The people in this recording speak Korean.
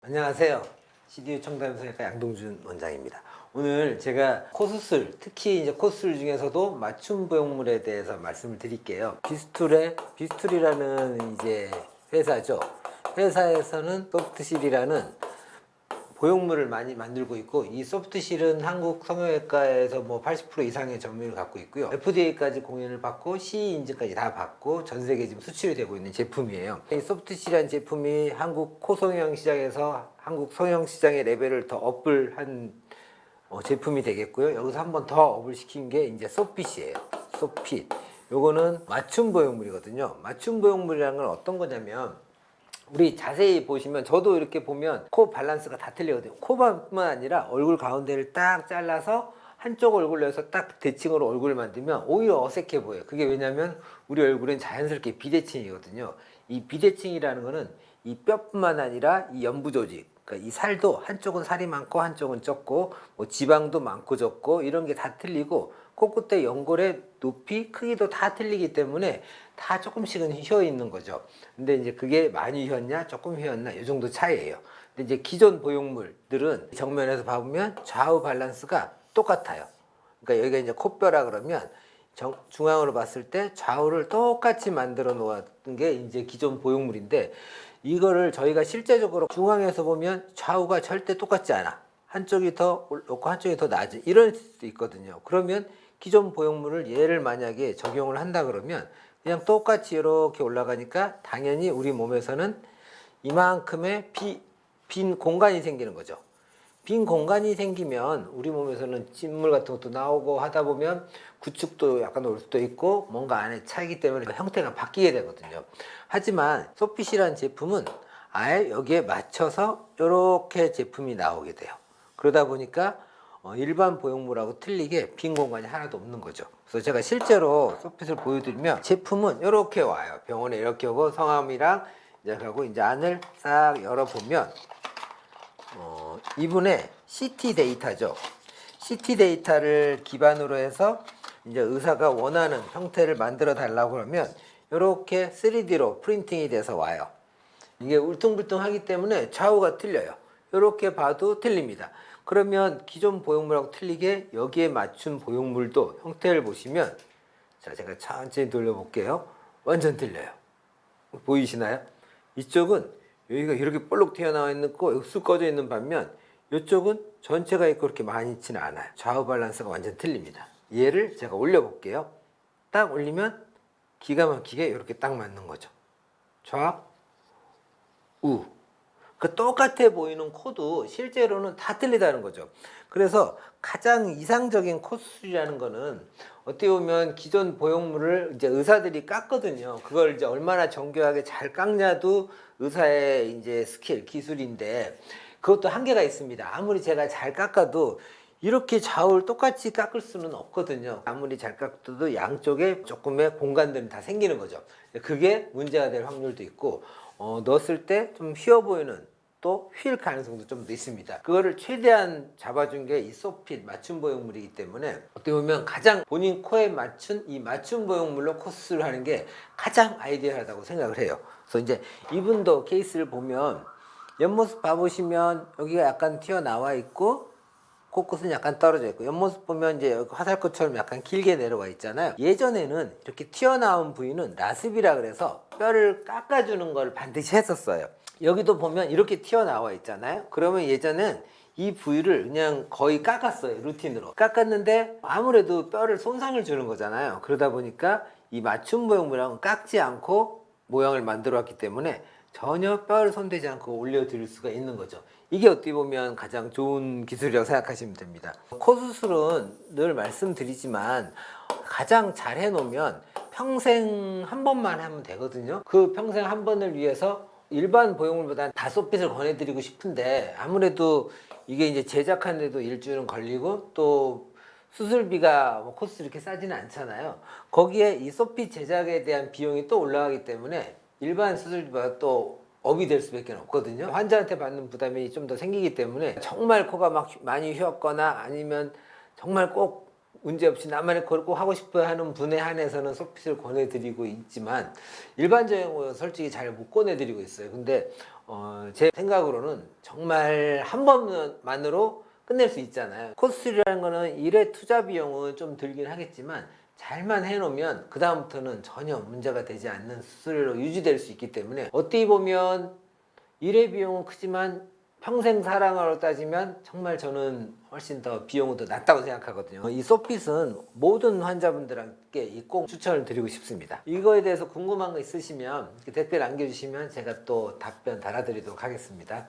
안녕하세요. CDU 청담성형외과 양동준 원장입니다. 오늘 제가 코수술, 특히 이제 코수술 중에서도 맞춤 보형물에 대해서 말씀을 드릴게요. 비스툴이라는 이제 회사죠. 회사에서는 소프트실이라는 보형물을 많이 만들고 있고, 이 소프트실은 한국 성형외과에서 뭐 80% 이상의 점유율을 갖고 있고요. FDA까지 공인을 받고 CE 인증까지 다 받고 전 세계에 지금 수출이 되고 있는 제품이에요. 이 소프트실이라는 제품이 한국 코성형 시장에서 한국 성형 시장의 레벨을 더 업을 한 제품이 되겠고요. 여기서 한 번 더 업을 시킨 게 이제 소핏이에요. 소핏. 요거는 맞춤 보형물이거든요. 맞춤 보형물이라는 건 어떤 거냐면, 우리 자세히 보시면, 저도 이렇게 보면 코 밸런스가 다 틀리거든요. 코만뿐만 아니라 얼굴 가운데를 딱 잘라서 한쪽 얼굴로 해서 딱 대칭으로 얼굴을 만들면 오히려 어색해 보여요. 그게 왜냐면 우리 얼굴은 자연스럽게 비대칭이거든요. 이 비대칭이라는 거는 이 뼈뿐만 아니라 이 연부 조직, 그러니까 이 살도 한쪽은 살이 많고 한쪽은 적고, 뭐 지방도 많고 적고 이런 게 다 틀리고, 코끝의 연골의 높이, 크기도 다 틀리기 때문에 다 조금씩은 휘어 있는 거죠. 근데 이제 그게 많이 휘었냐, 조금 휘었나, 이 정도 차이예요. 근데 이제 기존 보형물들은 정면에서 봐보면 좌우 밸런스가 똑같아요. 그러니까 여기가 이제 코뼈라 그러면 중앙으로 봤을 때 좌우를 똑같이 만들어 놓았던 게 이제 기존 보형물인데, 이거를 저희가 실제적으로 중앙에서 보면 좌우가 절대 똑같지 않아. 한쪽이 더 높고 한쪽이 더 낮은, 이럴 수도 있거든요. 그러면 기존 보형물을 얘를 만약에 적용을 한다 그러면 그냥 똑같이 이렇게 올라가니까 당연히 우리 몸에서는 이만큼의 빈 공간이 생기는 거죠. 빈 공간이 생기면 우리 몸에서는 진물 같은 것도 나오고 하다 보면 구축도 약간 올 수도 있고 뭔가 안에 차이기 때문에 형태가 바뀌게 되거든요. 하지만 소핏이라는 제품은 아예 여기에 맞춰서 이렇게 제품이 나오게 돼요. 그러다 보니까 일반 보형물하고 틀리게 빈 공간이 하나도 없는 거죠. 그래서 제가 실제로 소핏을 보여드리면 제품은 이렇게 와요. 병원에 이렇게 오고 성함이랑 이제 하고 이제 안을 싹 열어보면 이분의 CT 데이터죠. CT 데이터를 기반으로 해서 이제 의사가 원하는 형태를 만들어 달라고 그러면 이렇게 3D로 프린팅이 돼서 와요. 이게 울퉁불퉁하기 때문에 좌우가 틀려요. 이렇게 봐도 틀립니다. 그러면 기존 보형물하고 틀리게 여기에 맞춘 보형물도 형태를 보시면, 자, 제가 천천히 돌려볼게요. 완전 틀려요. 보이시나요? 이쪽은 여기가 이렇게 볼록 튀어나와 있는 거, 여기 쑥 꺼져 있는 반면 이쪽은 전체가 있고 그렇게 많이 있지는 않아요. 좌우 밸런스가 완전 틀립니다. 얘를 제가 올려볼게요. 딱 올리면 기가 막히게 이렇게 딱 맞는 거죠. 좌, 우. 그 똑같아 보이는 코도 실제로는 다 틀리다는 거죠. 그래서 가장 이상적인 코수술이라는 거는 어떻게 보면 기존 보형물을 이제 의사들이 깎거든요. 그걸 이제 얼마나 정교하게 잘 깎냐도 의사의 이제 스킬, 기술인데, 그것도 한계가 있습니다. 아무리 제가 잘 깎아도 이렇게 좌우를 똑같이 깎을 수는 없거든요. 아무리 잘 깎아도 양쪽에 조금의 공간들은 다 생기는 거죠. 그게 문제가 될 확률도 있고, 넣었을 때 좀 휘어 보이는, 또 휠 가능성도 좀 더 있습니다. 그거를 최대한 잡아준 게 이 소핏 맞춤 보형물이기 때문에 어떻게 보면 가장 본인 코에 맞춘 이 맞춤 보형물로 코수술을 하는 게 가장 아이디어하다고 생각을 해요. 그래서 이제 이분도 케이스를 보면 옆모습 봐보시면 여기가 약간 튀어나와 있고 코끝은 약간 떨어져 있고, 옆모습 보면 이제 화살코처럼 약간 길게 내려와 있잖아요. 예전에는 이렇게 튀어나온 부위는 라습이라 그래서 뼈를 깎아주는 걸 반드시 했었어요. 여기도 보면 이렇게 튀어나와 있잖아요. 그러면 예전엔 이 부위를 그냥 거의 깎았어요. 루틴으로 깎았는데 아무래도 뼈를 손상을 주는 거잖아요. 그러다 보니까 이 맞춤 보형물하고는 깎지 않고 모양을 만들어 왔기 때문에 전혀 뼈를 손대지 않고 올려드릴 수가 있는 거죠. 이게 어떻게 보면 가장 좋은 기술이라고 생각하시면 됩니다. 코 수술은 늘 말씀드리지만 가장 잘 해놓으면 평생 한 번만 하면 되거든요. 그 평생 한 번을 위해서 일반 보형물보다는 다소핏을 권해드리고 싶은데, 아무래도 이게 이제 제작하는데도 일주일은 걸리고 또 수술비가 뭐 코스 이렇게 싸지는 않잖아요. 거기에 이 소핏 제작에 대한 비용이 또 올라가기 때문에 일반 수술비보다 또 업이 될 수밖에 없거든요. 환자한테 받는 부담이 좀 더 생기기 때문에 정말 코가 막 많이 휘었거나 아니면 정말 꼭 문제없이 나만의 걸 꼭 하고 싶어 하는 분에 한해서는 소핏을 권해드리고 있지만 일반적으로 솔직히 잘 못 권해드리고 있어요. 근데 제 생각으로는 정말 한 번만으로 끝낼 수 있잖아요. 코스3라는 거는 일의 투자 비용은 좀 들긴 하겠지만 잘만 해놓으면 그 다음부터는 전혀 문제가 되지 않는 수술로 유지될 수 있기 때문에 어떻게 보면 일의 비용은 크지만 평생 사랑으로 따지면 정말 저는 훨씬 더 비용은 더 낮다고 생각하거든요. 이 소핏은 모든 환자분들께 꼭 추천을 드리고 싶습니다. 이거에 대해서 궁금한 거 있으시면 댓글 남겨주시면 제가 또 답변 달아드리도록 하겠습니다.